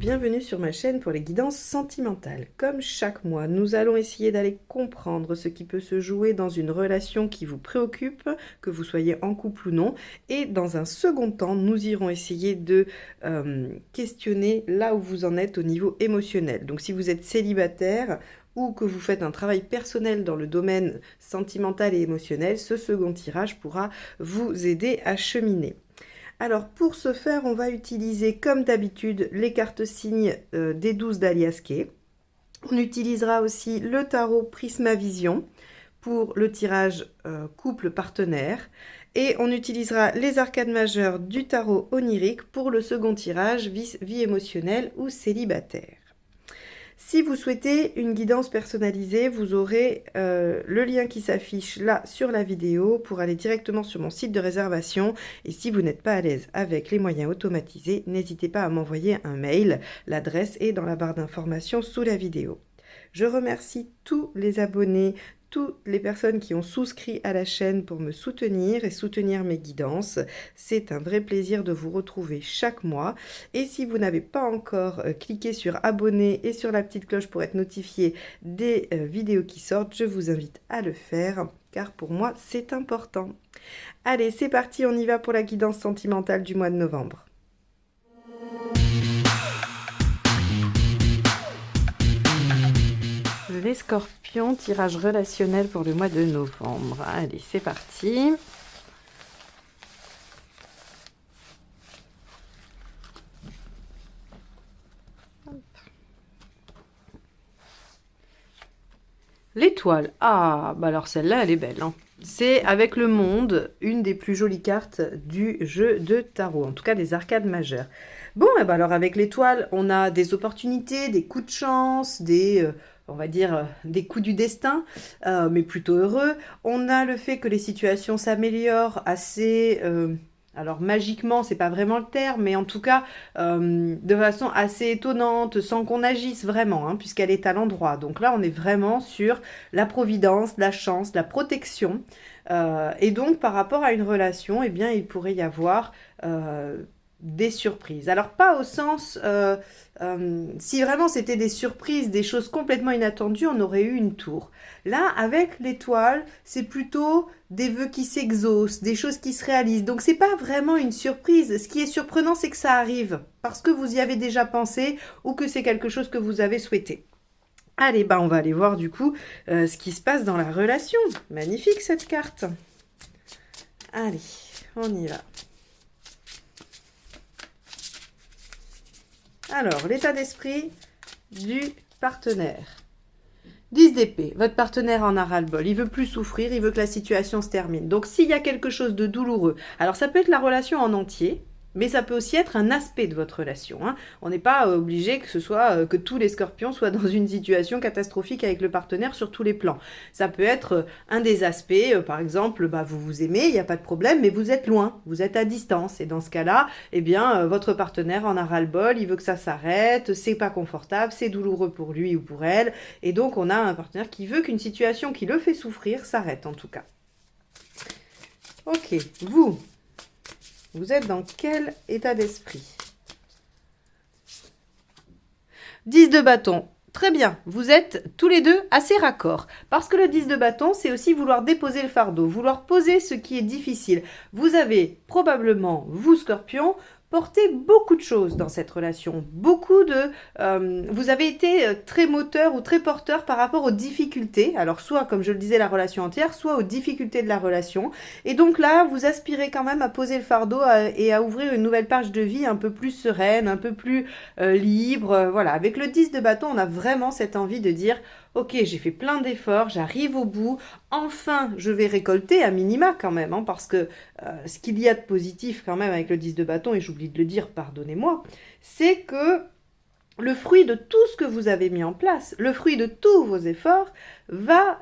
bienvenue sur ma chaîne pour les guidances sentimentales. Comme chaque mois, nous allons essayer d'aller comprendre ce qui peut se jouer dans une relation qui vous préoccupe, que vous soyez en couple ou non. Et dans un second temps, nous irons essayer de questionner là où vous en êtes au niveau émotionnel. Donc si vous êtes célibataire ou que vous faites un travail personnel dans le domaine sentimental et émotionnel, ce second tirage pourra vous aider à cheminer. Alors pour ce faire, on va utiliser comme d'habitude les cartes signes des 12 d'Alias Kay. On utilisera aussi le tarot Prismavision pour le tirage couple partenaire. Et on utilisera les arcades majeures du tarot onirique pour le second tirage vie émotionnelle ou célibataire. Si vous souhaitez une guidance personnalisée, vous aurez le lien qui s'affiche là sur la vidéo pour aller directement sur mon site de réservation. Et si vous n'êtes pas à l'aise avec les moyens automatisés, n'hésitez pas à m'envoyer un mail. L'adresse est dans la barre d'informations sous la vidéo. Je remercie tous les abonnés, toutes les personnes qui ont souscrit à la chaîne pour me soutenir et soutenir mes guidances. C'est un vrai plaisir de vous retrouver chaque mois. Et si vous n'avez pas encore cliqué sur abonner et sur la petite cloche pour être notifié des vidéos qui sortent, je vous invite à le faire car pour moi c'est important. Allez, c'est parti, on y va pour la guidance sentimentale du mois de novembre. Les scorpions, tirage relationnel pour le mois de novembre. Allez, c'est parti. L'étoile. Ah, bah alors celle-là, elle est belle. Hein. C'est avec le monde, une des plus jolies cartes du jeu de tarot, en tout cas des arcades majeures. Bon, et bah alors avec l'étoile, on a des opportunités, des coups de chance, on va dire, des coups du destin, mais plutôt heureux. On a le fait que les situations s'améliorent assez... alors magiquement, c'est pas vraiment le terme, mais en tout cas de façon assez étonnante, sans qu'on agisse vraiment, hein, puisqu'elle est à l'endroit. Donc là, on est vraiment sur la providence, la chance, la protection. Et donc, par rapport à une relation, eh bien, il pourrait y avoir des surprises. Alors pas au sens, si vraiment c'était des surprises, des choses complètement inattendues, on aurait eu une tour. Là, avec l'étoile, c'est plutôt des vœux qui s'exaucent, des choses qui se réalisent. Donc c'est pas vraiment une surprise. Ce qui est surprenant, c'est que ça arrive, parce que vous y avez déjà pensé, ou que c'est quelque chose que vous avez souhaité. Allez, bah on va aller voir du coup ce qui se passe dans la relation. Magnifique cette carte. Allez, on y va. Alors, l'état d'esprit du partenaire. 10 d'épée, votre partenaire en a ras-le-bol, il veut plus souffrir, il veut que la situation se termine. Donc, s'il y a quelque chose de douloureux, alors ça peut être la relation en entier, mais ça peut aussi être un aspect de votre relation. Hein. On n'est pas obligé que ce soit que tous les scorpions soient dans une situation catastrophique avec le partenaire sur tous les plans. Ça peut être un des aspects, par exemple, bah, vous vous aimez, il n'y a pas de problème, mais vous êtes loin, vous êtes à distance. Et dans ce cas-là, eh bien, votre partenaire en a ras-le-bol, il veut que ça s'arrête, c'est pas confortable, c'est douloureux pour lui ou pour elle. Et donc, on a un partenaire qui veut qu'une situation qui le fait souffrir s'arrête en tout cas. Ok, vous êtes dans quel état d'esprit? 10 de bâton. Très bien, vous êtes tous les deux assez raccords. Parce que le 10 de bâton, c'est aussi vouloir déposer le fardeau, vouloir poser ce qui est difficile. Vous avez probablement, vous Scorpion, porté beaucoup de choses dans cette relation. Vous avez été très moteur ou très porteur par rapport aux difficultés. Alors soit, comme je le disais, la relation entière, soit aux difficultés de la relation. Et donc là, vous aspirez quand même à poser le fardeau et à ouvrir une nouvelle page de vie un peu plus sereine, un peu plus libre. Voilà, avec le 10 de bâton, on a vraiment cette envie de dire... Ok, j'ai fait plein d'efforts, j'arrive au bout, enfin je vais récolter à minima quand même, hein, parce que ce qu'il y a de positif quand même avec le 10 de bâton, et j'oublie de le dire, pardonnez-moi, c'est que le fruit de tout ce que vous avez mis en place, le fruit de tous vos efforts, va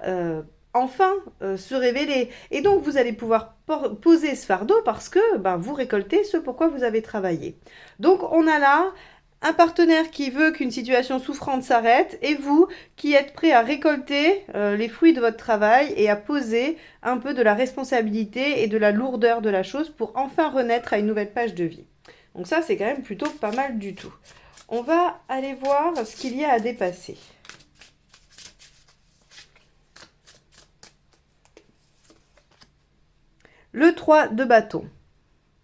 enfin se révéler. Et donc vous allez pouvoir poser ce fardeau parce que vous récoltez ce pourquoi vous avez travaillé. Donc on a là... un partenaire qui veut qu'une situation souffrante s'arrête et vous qui êtes prêt à récolter les fruits de votre travail et à poser un peu de la responsabilité et de la lourdeur de la chose pour enfin renaître à une nouvelle page de vie. Donc ça, c'est quand même plutôt pas mal du tout. On va aller voir ce qu'il y a à dépasser. Le 3 de bâton.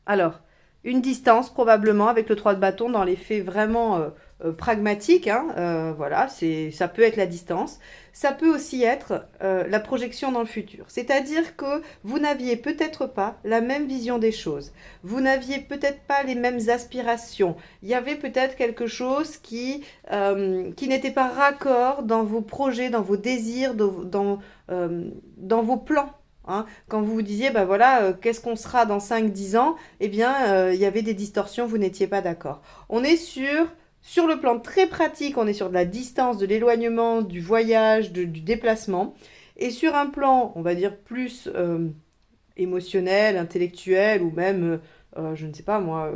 Alors, une distance probablement avec le 3 de bâton dans les faits vraiment pragmatiques. Hein, voilà, ça peut être la distance. Ça peut aussi être la projection dans le futur. C'est-à-dire que vous n'aviez peut-être pas la même vision des choses. Vous n'aviez peut-être pas les mêmes aspirations. Il y avait peut-être quelque chose qui n'était pas raccord dans vos projets, dans vos désirs, dans vos plans. Hein, quand vous vous disiez, ben voilà, qu'est-ce qu'on sera dans 5-10 ans, eh bien, il y avait des distorsions, vous n'étiez pas d'accord. On est sur le plan très pratique, on est sur de la distance, de l'éloignement, du voyage, du déplacement. Et sur un plan, on va dire, plus émotionnel, intellectuel, ou même, je ne sais pas moi,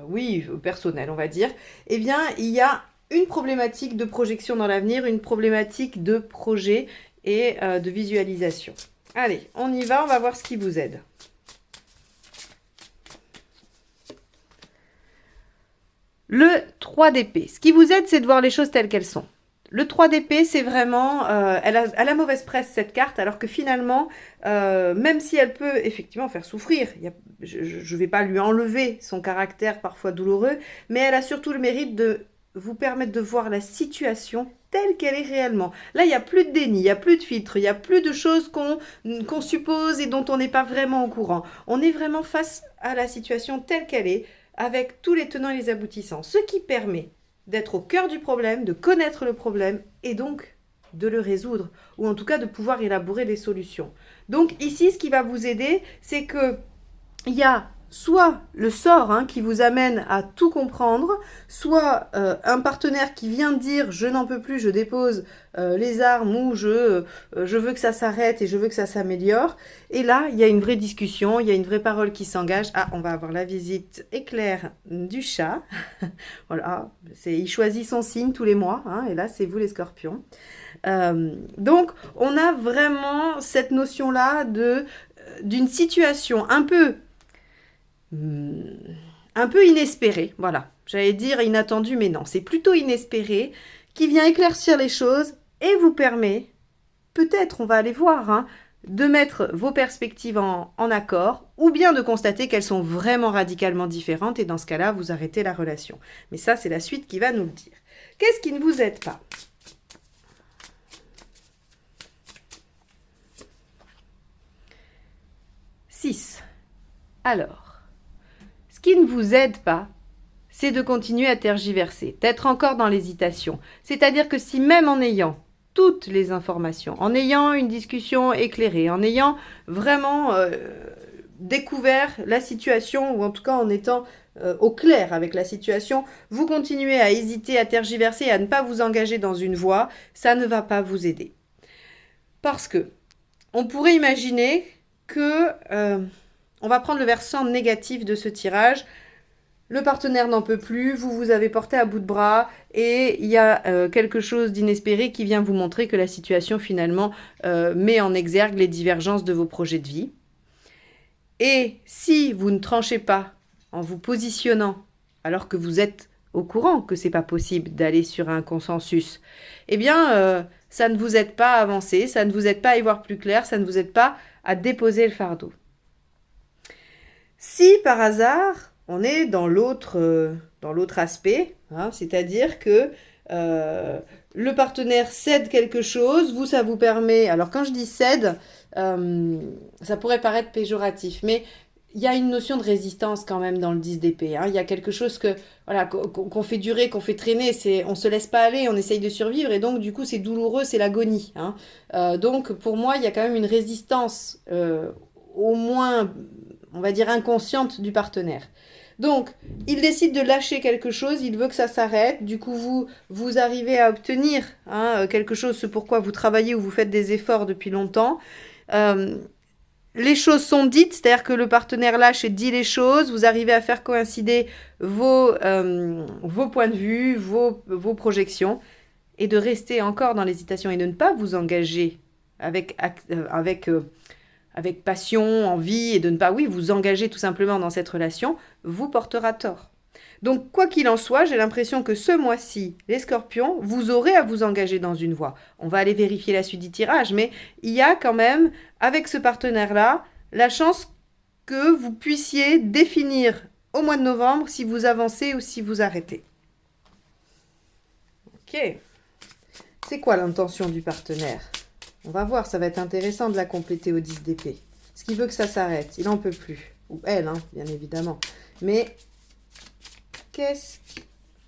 oui, personnel, on va dire, eh bien, il y a une problématique de projection dans l'avenir, une problématique de projet et de visualisation. Allez, on y va, on va voir ce qui vous aide. Le 3 d'épée. Ce qui vous aide, c'est de voir les choses telles qu'elles sont. Le 3 d'épée, c'est vraiment... elle a mauvaise presse, cette carte, alors que finalement, même si elle peut effectivement faire souffrir, je ne vais pas lui enlever son caractère parfois douloureux, mais elle a surtout le mérite de vous permettre de voir la situation telle qu'elle est réellement. Là, il n'y a plus de déni, il n'y a plus de filtre, il n'y a plus de choses qu'on suppose et dont on n'est pas vraiment au courant. On est vraiment face à la situation telle qu'elle est, avec tous les tenants et les aboutissants. Ce qui permet d'être au cœur du problème, de connaître le problème et donc de le résoudre, ou en tout cas de pouvoir élaborer des solutions. Donc ici, ce qui va vous aider, c'est qu'il y a soit le sort qui vous amène à tout comprendre, soit un partenaire qui vient dire « je n'en peux plus, je dépose les armes » ou je veux que ça s'arrête et je veux que ça s'améliore. Et là, il y a une vraie discussion, il y a une vraie parole qui s'engage. Ah, on va avoir la visite éclair du chat. Voilà, il choisit son signe tous les mois, et là, c'est vous les scorpions. Donc, on a vraiment cette notion-là d'une situation un peu inespéré, voilà. J'allais dire inattendu, mais non, c'est plutôt inespéré, qui vient éclaircir les choses et vous permet, peut-être, on va aller voir, de mettre vos perspectives en accord, ou bien de constater qu'elles sont vraiment radicalement différentes, et dans ce cas-là, vous arrêtez la relation. Mais ça, c'est la suite qui va nous le dire. Qu'est-ce qui ne vous aide pas ? 6. Alors, ce qui ne vous aide pas, c'est de continuer à tergiverser, d'être encore dans l'hésitation. C'est-à-dire que si même en ayant toutes les informations, en ayant une discussion éclairée, en ayant vraiment découvert la situation, ou en tout cas en étant au clair avec la situation, vous continuez à hésiter, à tergiverser, à ne pas vous engager dans une voie, ça ne va pas vous aider. Parce que on pourrait imaginer que... on va prendre le versant négatif de ce tirage. Le partenaire n'en peut plus, vous avez porté à bout de bras et il y a quelque chose d'inespéré qui vient vous montrer que la situation finalement met en exergue les divergences de vos projets de vie. Et si vous ne tranchez pas en vous positionnant alors que vous êtes au courant que c'est pas possible d'aller sur un consensus, eh bien ça ne vous aide pas à avancer, ça ne vous aide pas à y voir plus clair, ça ne vous aide pas à déposer le fardeau. Si par hasard, on est dans l'autre aspect, c'est-à-dire que le partenaire cède quelque chose, vous, ça vous permet... Alors quand je dis cède, ça pourrait paraître péjoratif, mais il y a une notion de résistance quand même dans le 10 d'épée. Il y a quelque chose qu'on fait durer, qu'on fait traîner, on ne se laisse pas aller, on essaye de survivre, et donc du coup c'est douloureux, c'est l'agonie. Donc pour moi, il y a quand même une résistance, au moins... on va dire inconsciente du partenaire. Donc, il décide de lâcher quelque chose, il veut que ça s'arrête, du coup vous arrivez à obtenir quelque chose, ce pourquoi vous travaillez ou vous faites des efforts depuis longtemps. Les choses sont dites, c'est-à-dire que le partenaire lâche et dit les choses, vous arrivez à faire coïncider vos points de vue, vos projections, et de rester encore dans l'hésitation et de ne pas vous engager avec passion, envie, et de ne pas, vous engager tout simplement dans cette relation, vous portera tort. Donc, quoi qu'il en soit, j'ai l'impression que ce mois-ci, les scorpions, vous aurez à vous engager dans une voie. On va aller vérifier la suite du tirage, mais il y a quand même, avec ce partenaire-là, la chance que vous puissiez définir au mois de novembre si vous avancez ou si vous arrêtez. Ok. C'est quoi l'intention du partenaire? On va voir, ça va être intéressant de la compléter au 10 d'épée. Est-ce qu'il veut que ça s'arrête? Il n'en peut plus. Ou elle, hein, bien évidemment. Mais qu'est-ce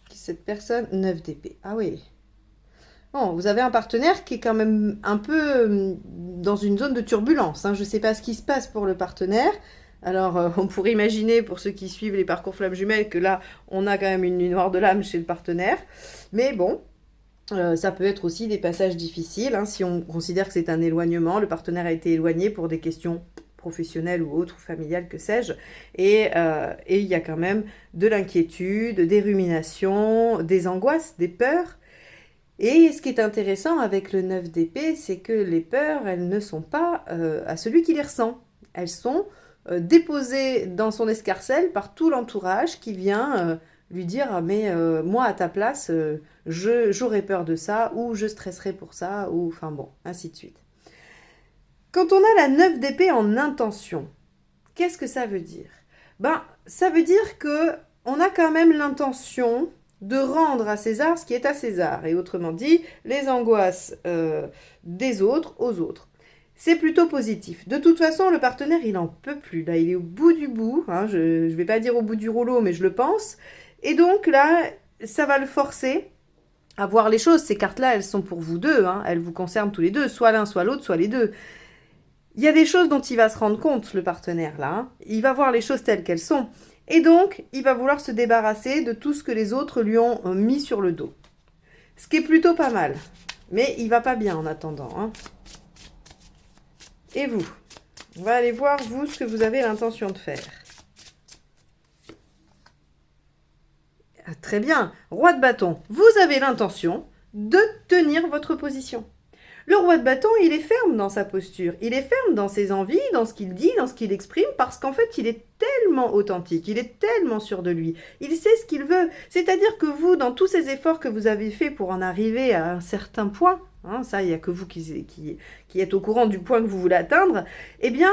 que cette personne? 9 d'épée. Ah oui. Bon, vous avez un partenaire qui est quand même un peu dans une zone de turbulence. Hein. Je ne sais pas ce qui se passe pour le partenaire. Alors, on pourrait imaginer, pour ceux qui suivent les parcours flammes jumelles, que là, on a quand même une nuit noire de l'âme chez le partenaire. Mais bon, ça peut être aussi des passages difficiles. Hein, si on considère que c'est un éloignement, le partenaire a été éloigné pour des questions professionnelles ou autres, ou familiales, que sais-je. Et il y a quand même de l'inquiétude, des ruminations, des angoisses, des peurs. Et ce qui est intéressant avec le 9 d'épée, c'est que les peurs, elles ne sont pas à celui qui les ressent. Elles sont déposées dans son escarcelle par tout l'entourage qui vient lui dire « Ah mais moi à ta place, j'aurais peur de ça » ou « Je stresserais pour ça » ou enfin bon, ainsi de suite. Quand on a la 9 d'épée en intention, qu'est-ce que ça veut dire? Ben, ça veut dire que on a quand même l'intention de rendre à César ce qui est à César. Et autrement dit, les angoisses des autres aux autres. C'est plutôt positif. De toute façon, le partenaire, il n'en peut plus. Là, il est au bout du bout. Hein, je ne vais pas dire au bout du rouleau, mais je le pense. Et donc là, ça va le forcer à voir les choses. Ces cartes-là, elles sont pour vous deux. Hein, elles vous concernent tous les deux. Soit l'un, soit l'autre, soit les deux. Il y a des choses dont il va se rendre compte, le partenaire, là. Hein. Il va voir les choses telles qu'elles sont. Et donc, il va vouloir se débarrasser de tout ce que les autres lui ont mis sur le dos. Ce qui est plutôt pas mal. Mais il va pas bien en attendant. Hein. Et vous? On va aller voir, vous, ce que vous avez l'intention de faire. Ah, très bien. Roi de bâton, vous avez l'intention de tenir votre position. Le roi de bâton, il est ferme dans sa posture, il est ferme dans ses envies, dans ce qu'il dit, dans ce qu'il exprime, parce qu'en fait, il est tellement authentique, il est tellement sûr de lui, il sait ce qu'il veut. C'est-à-dire que vous, dans tous ces efforts que vous avez faits pour en arriver à un certain point, hein, ça, il n'y a que vous qui êtes au courant du point que vous voulez atteindre, eh bien,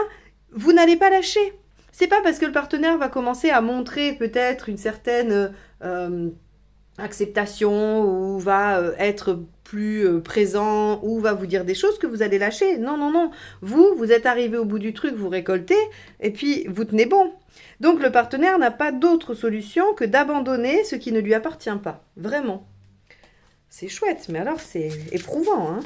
vous n'allez pas lâcher. C'est pas parce que le partenaire va commencer à montrer peut-être une certaine acceptation ou va être plus présent ou va vous dire des choses que vous allez lâcher. Non, non, non. Vous êtes arrivé au bout du truc, vous récoltez et puis vous tenez bon. Donc le partenaire n'a pas d'autre solution que d'abandonner ce qui ne lui appartient pas. Vraiment. C'est chouette, mais alors c'est éprouvant, hein.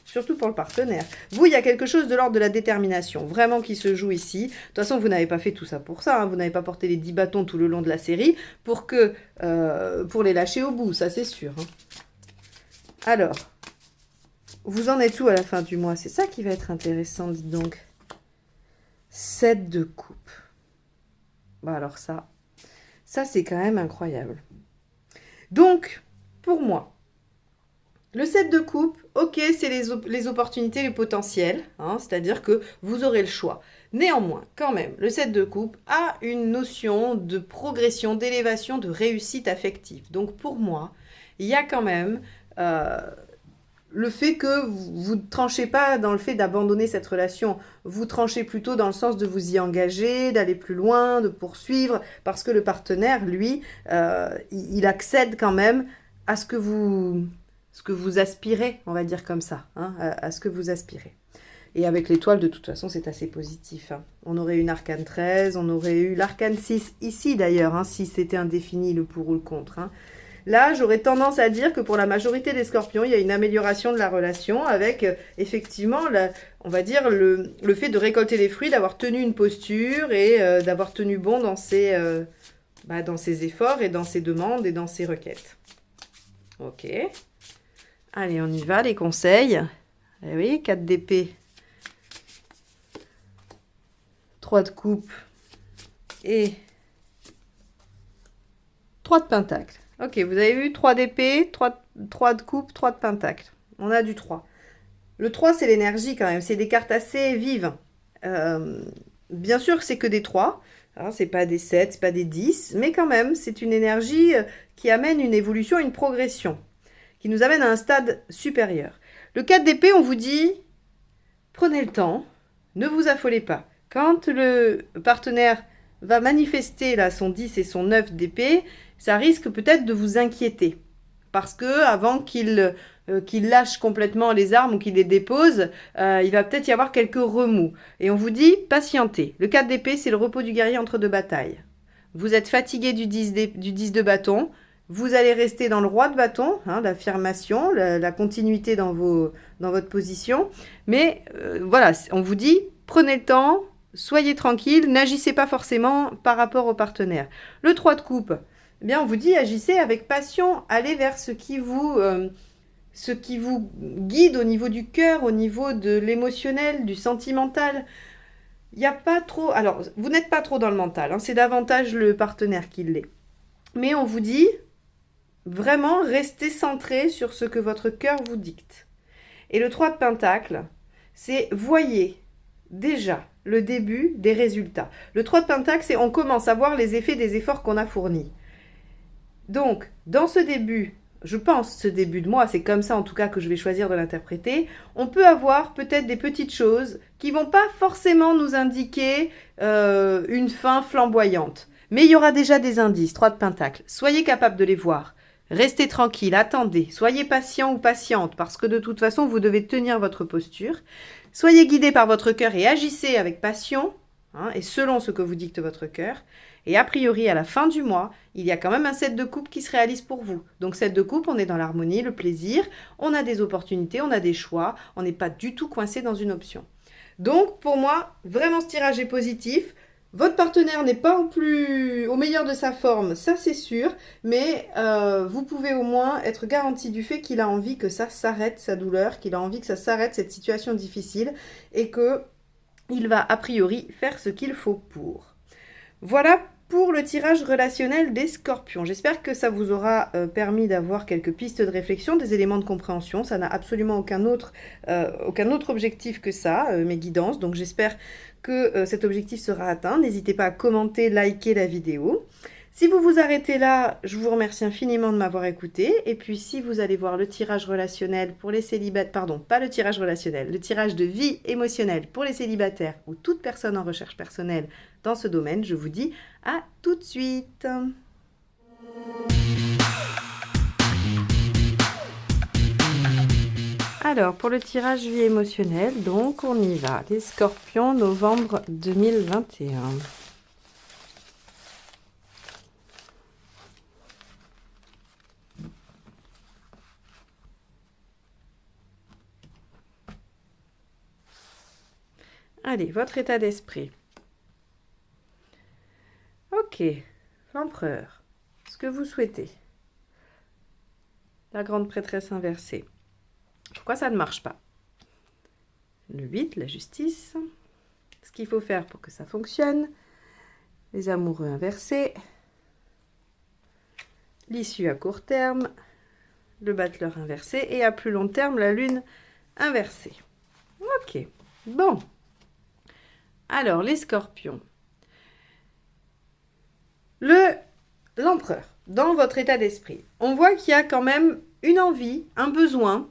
Surtout pour le partenaire. Vous, il y a quelque chose de l'ordre de la détermination, vraiment qui se joue ici. De toute façon, vous n'avez pas fait tout ça pour ça. Hein. Vous n'avez pas porté les 10 bâtons tout le long de la série pour les lâcher au bout, ça c'est sûr. Hein. Alors, vous en êtes où à la fin du mois? C'est ça qui va être intéressant, dites donc. 7 de coupe. Bah alors ça c'est quand même incroyable. Donc, pour moi, le 7 de coupe, ok, c'est les opportunités, les potentiels, hein, c'est-à-dire que vous aurez le choix. Néanmoins, quand même, le 7 de coupe a une notion de progression, d'élévation, de réussite affective. Donc pour moi, il y a quand même le fait que vous ne tranchez pas dans le fait d'abandonner cette relation. Vous tranchez plutôt dans le sens de vous y engager, d'aller plus loin, de poursuivre, parce que le partenaire, lui, il accède quand même à ce que vous aspirez, on va dire comme ça, hein, à ce que vous aspirez. Et avec l'étoile, de toute façon, c'est assez positif. Hein. On aurait eu une arcane 13, on aurait eu l'arcane 6 ici d'ailleurs, hein, si c'était indéfini le pour ou le contre. Hein. Là, j'aurais tendance à dire que pour la majorité des scorpions, il y a une amélioration de la relation avec, effectivement, on va dire, le fait de récolter les fruits, d'avoir tenu une posture et d'avoir tenu bon dans ses efforts et dans ses demandes et dans ses requêtes. Ok. Allez, on y va, les conseils. Eh oui, 4 d'épée, 3 de coupe et 3 de pentacle. Ok, vous avez vu 3 d'épée, 3 de coupe, 3 de pentacle. On a du 3. Le 3, c'est l'énergie quand même. C'est des cartes assez vives. Bien sûr, c'est que des 3. Hein, c'est pas des 7, c'est pas des 10, mais quand même, c'est une énergie qui amène une évolution, une progression, qui nous amène à un stade supérieur. Le 4 d'épée, on vous dit, prenez le temps, ne vous affolez pas. Quand le partenaire va manifester là, son 10 et son 9 d'épée, ça risque peut-être de vous inquiéter. Parce que avant qu'il lâche complètement les armes ou qu'il les dépose, il va peut-être y avoir quelques remous. Et on vous dit, patientez. Le 4 d'épée, c'est le repos du guerrier entre deux batailles. Vous êtes fatigué du 10 de bâton, vous allez rester dans le roi de bâton, hein, l'affirmation, la continuité dans votre position. Mais voilà, on vous dit, prenez le temps, soyez tranquille, n'agissez pas forcément par rapport au partenaire. Le 3 de coupe, eh bien, on vous dit, agissez avec passion, allez vers ce qui vous guide au niveau du cœur, au niveau de l'émotionnel, du sentimental. Il n'y a pas trop... Alors, vous n'êtes pas trop dans le mental, hein, c'est davantage le partenaire qui l'est. Mais on vous dit, vraiment, restez centré sur ce que votre cœur vous dicte. Et le 3 de Pentacle, c'est voyez déjà le début des résultats. Le 3 de Pentacle, c'est on commence à voir les effets des efforts qu'on a fournis. Donc, dans ce début, je pense ce début de mois, c'est comme ça en tout cas que je vais choisir de l'interpréter, on peut avoir peut-être des petites choses qui vont pas forcément nous indiquer une fin flamboyante. Mais il y aura déjà des indices, 3 de Pentacle. Soyez capable de les voir. Restez tranquille, attendez, soyez patient ou patiente, parce que de toute façon, vous devez tenir votre posture. Soyez guidé par votre cœur et agissez avec passion, hein, et selon ce que vous dicte votre cœur. Et a priori, à la fin du mois, il y a quand même un 7 de coupe qui se réalise pour vous. Donc 7 de coupe, on est dans l'harmonie, le plaisir, on a des opportunités, on a des choix, on n'est pas du tout coincé dans une option. Donc pour moi, vraiment ce tirage est positif. Votre partenaire n'est pas au meilleur de sa forme, ça c'est sûr, mais vous pouvez au moins être garanti du fait qu'il a envie que ça s'arrête, sa douleur, qu'il a envie que ça s'arrête, cette situation difficile, et qu'il va a priori faire ce qu'il faut pour. Voilà pour le tirage relationnel des scorpions. J'espère que ça vous aura permis d'avoir quelques pistes de réflexion, des éléments de compréhension. Ça n'a absolument aucun autre objectif que ça, mes guidances. Donc j'espère que cet objectif sera atteint. N'hésitez pas à commenter, liker la vidéo. Si vous vous arrêtez là, je vous remercie infiniment de m'avoir écouté. Et puis, si vous allez voir le tirage relationnel pour les célibataires, pardon, pas le tirage relationnel, le tirage de vie émotionnelle pour les célibataires ou toute personne en recherche personnelle dans ce domaine, je vous dis à tout de suite. Alors, pour le tirage vie émotionnelle, donc, on y va. Les scorpions, novembre 2021. Allez, votre état d'esprit. Ok, l'empereur, ce que vous souhaitez. La grande prêtresse inversée. Pourquoi ça ne marche pas? Le 8, la justice. Ce qu'il faut faire pour que ça fonctionne. Les amoureux inversés. L'issue à court terme. Le battleur inversé. Et à plus long terme, la lune inversée. Ok, bon. Alors, les scorpions. L'empereur, dans votre état d'esprit, on voit qu'il y a quand même une envie, un besoin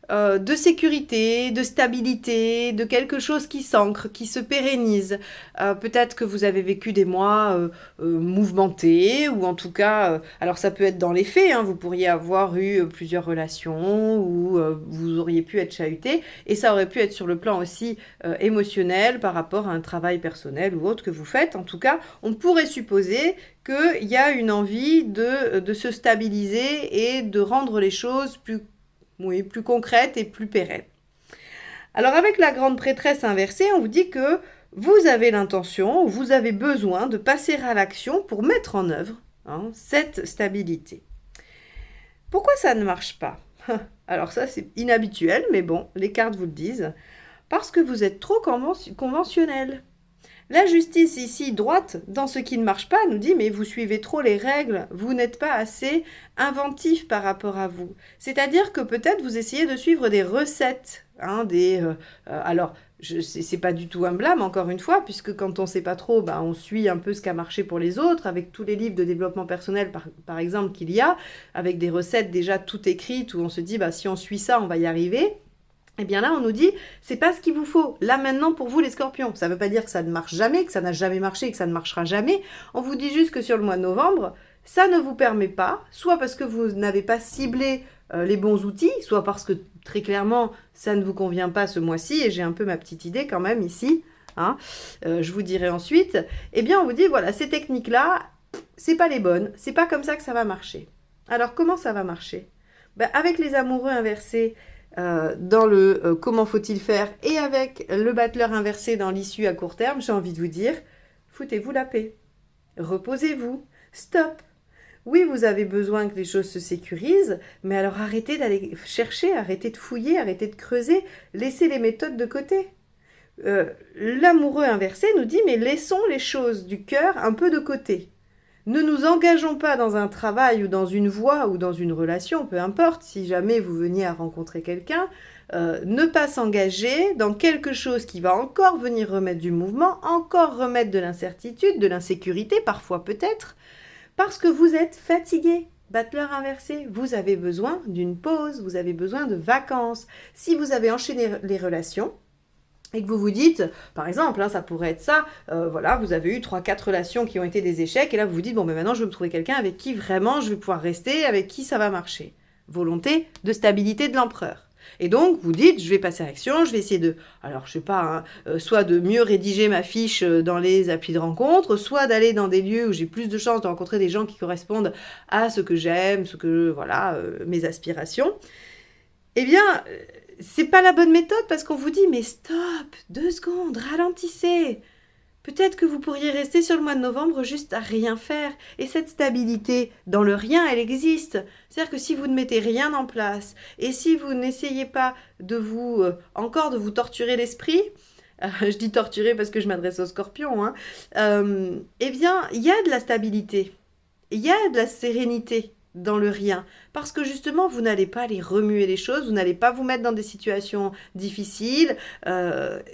de sécurité, de stabilité, de quelque chose qui s'ancre, qui se pérennise. Peut-être que vous avez vécu des mois mouvementés, ou en tout cas, alors ça peut être dans les faits, hein, vous pourriez avoir eu plusieurs relations, ou vous auriez pu être chahuté, et ça aurait pu être sur le plan aussi émotionnel, par rapport à un travail personnel ou autre que vous faites. En tout cas, on pourrait supposer qu'il y a une envie de se stabiliser et de rendre les choses plus concrète et plus pérenne. Alors avec la grande prêtresse inversée, on vous dit que vous avez l'intention ou vous avez besoin de passer à l'action pour mettre en œuvre cette stabilité. Pourquoi ça ne marche pas? Alors ça c'est inhabituel, mais bon, les cartes vous le disent. Parce que vous êtes trop conventionnel. La justice ici, droite, dans ce qui ne marche pas, nous dit « mais vous suivez trop les règles, vous n'êtes pas assez inventif par rapport à vous ». C'est-à-dire que peut-être vous essayez de suivre des recettes hein, alors, c'est pas du tout un blâme, encore une fois, puisque quand on sait pas trop, bah, on suit un peu ce qui a marché pour les autres, avec tous les livres de développement personnel, par exemple, qu'il y a, avec des recettes déjà toutes écrites, où on se dit, bah, si on suit ça, on va y arriver. Eh bien là, on nous dit, c'est pas ce qu'il vous faut. Là, maintenant, pour vous, les scorpions. Ça veut pas dire que ça ne marche jamais, que ça n'a jamais marché, que ça ne marchera jamais. On vous dit juste que sur le mois de novembre, ça ne vous permet pas, soit parce que vous n'avez pas ciblé les bons outils, soit parce que très clairement, ça ne vous convient pas ce mois-ci, et j'ai un peu ma petite idée quand même ici, hein, je vous dirai ensuite. Eh bien, on vous dit, voilà, ces techniques-là, c'est pas les bonnes, c'est pas comme ça que ça va marcher. Alors, comment ça va marcher? Ben, avec les amoureux inversés, dans le comment faut-il faire, et avec le battleur inversé dans l'issue à court terme, j'ai envie de vous dire, foutez-vous la paix. Reposez-vous. Stop. Oui, vous avez besoin que les choses se sécurisent, mais alors arrêtez d'aller chercher, arrêtez de fouiller, arrêtez de creuser, laissez les méthodes de côté. L'amoureux inversé nous dit, mais laissons les choses du cœur un peu de côté. Ne nous engageons pas dans un travail ou dans une voie ou dans une relation, peu importe, si jamais vous veniez à rencontrer quelqu'un, ne pas s'engager dans quelque chose qui va encore venir remettre du mouvement, encore remettre de l'incertitude, de l'insécurité, parfois peut-être, parce que vous êtes fatigué. Battleur inversé, vous avez besoin d'une pause, vous avez besoin de vacances. Si vous avez enchaîné les relations, et que vous vous dites, par exemple, hein, ça pourrait être ça, voilà, vous avez eu 3-4 relations qui ont été des échecs, et là vous vous dites, bon, mais maintenant je vais me trouver quelqu'un avec qui vraiment je vais pouvoir rester, avec qui ça va marcher. Volonté de stabilité de l'empereur. Et donc, vous dites, je vais passer à l'action, je vais essayer de, alors je sais pas, hein, soit de mieux rédiger ma fiche dans les applis de rencontre, soit d'aller dans des lieux où j'ai plus de chances de rencontrer des gens qui correspondent à ce que j'aime, voilà, mes aspirations. Eh bien, c'est pas la bonne méthode parce qu'on vous dit, mais stop, 2 secondes, ralentissez. Peut-être que vous pourriez rester sur le mois de novembre juste à rien faire. Et cette stabilité dans le rien, elle existe. C'est-à-dire que si vous ne mettez rien en place et si vous n'essayez pas de encore de vous torturer l'esprit, je dis torturer parce que je m'adresse aux scorpions, hein, eh bien, il y a de la stabilité, il y a de la sérénité dans le rien, parce que justement, vous n'allez pas aller remuer les choses, vous n'allez pas vous mettre dans des situations difficiles,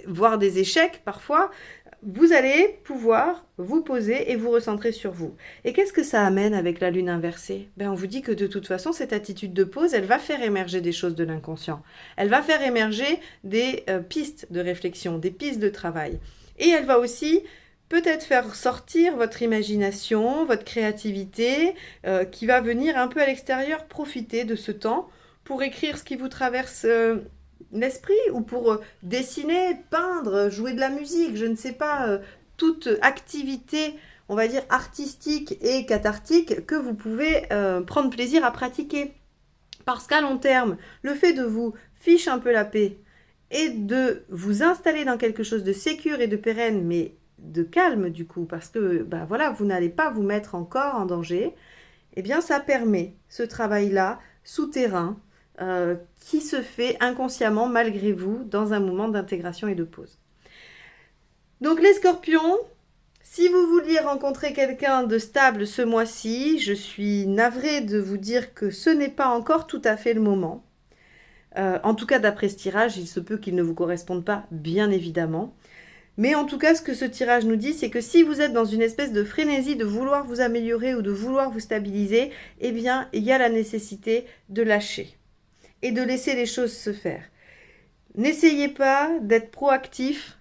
voire des échecs parfois. Vous allez pouvoir vous poser et vous recentrer sur vous. Et qu'est-ce que ça amène avec la lune inversée? On vous dit que de toute façon, cette attitude de pause, elle va faire émerger des choses de l'inconscient. Elle va faire émerger des pistes de réflexion, des pistes de travail. Et elle va aussi peut-être faire sortir votre imagination, votre créativité, qui va venir un peu à l'extérieur profiter de ce temps pour écrire ce qui vous traverse l'esprit, ou pour dessiner, peindre, jouer de la musique, je ne sais pas, toute activité, on va dire, artistique et cathartique que vous pouvez prendre plaisir à pratiquer. Parce qu'à long terme, le fait de vous ficher un peu la paix et de vous installer dans quelque chose de sécure et de pérenne, mais de calme du coup, parce que voilà, vous n'allez pas vous mettre encore en danger, eh bien ça permet ce travail-là souterrain qui se fait inconsciemment malgré vous dans un moment d'intégration et de pause. Donc les scorpions, si vous vouliez rencontrer quelqu'un de stable ce mois-ci, je suis navrée de vous dire que ce n'est pas encore tout à fait le moment. En tout cas, d'après ce tirage, il se peut qu'il ne vous corresponde pas, bien évidemment. Mais en tout cas, ce que ce tirage nous dit, c'est que si vous êtes dans une espèce de frénésie de vouloir vous améliorer ou de vouloir vous stabiliser, eh bien, il y a la nécessité de lâcher et de laisser les choses se faire. N'essayez pas d'être proactif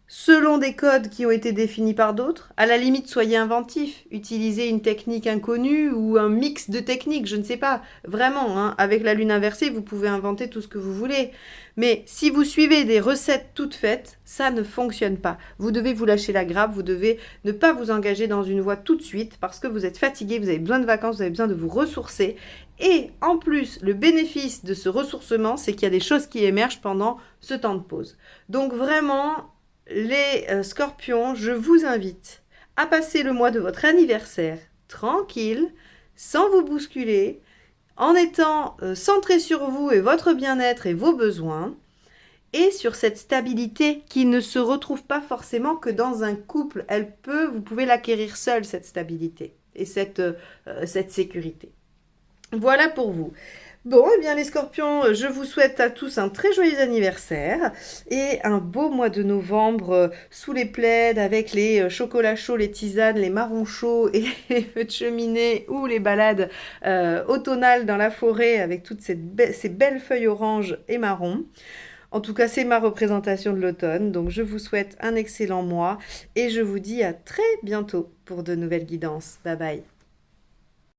selon des codes qui ont été définis par d'autres. À la limite, soyez inventif. Utilisez une technique inconnue ou un mix de techniques, je ne sais pas. Vraiment, hein, avec la lune inversée, vous pouvez inventer tout ce que vous voulez. Mais si vous suivez des recettes toutes faites, ça ne fonctionne pas. Vous devez vous lâcher la grappe, vous devez ne pas vous engager dans une voie tout de suite parce que vous êtes fatigué, vous avez besoin de vacances, vous avez besoin de vous ressourcer. Et en plus, le bénéfice de ce ressourcement, c'est qu'il y a des choses qui émergent pendant ce temps de pause. Donc vraiment, les scorpions, je vous invite à passer le mois de votre anniversaire tranquille, sans vous bousculer, en étant centré sur vous et votre bien-être et vos besoins, et sur cette stabilité qui ne se retrouve pas forcément que dans un couple. Vous pouvez l'acquérir seul, cette stabilité et cette sécurité. Voilà pour vous. Bon, eh bien les scorpions, je vous souhaite à tous un très joyeux anniversaire et un beau mois de novembre sous les plaids avec les chocolats chauds, les tisanes, les marrons chauds et les feux de cheminée ou les balades automnales dans la forêt avec toutes ces belles feuilles oranges et marron. En tout cas, c'est ma représentation de l'automne, donc je vous souhaite un excellent mois et je vous dis à très bientôt pour de nouvelles guidances. Bye bye.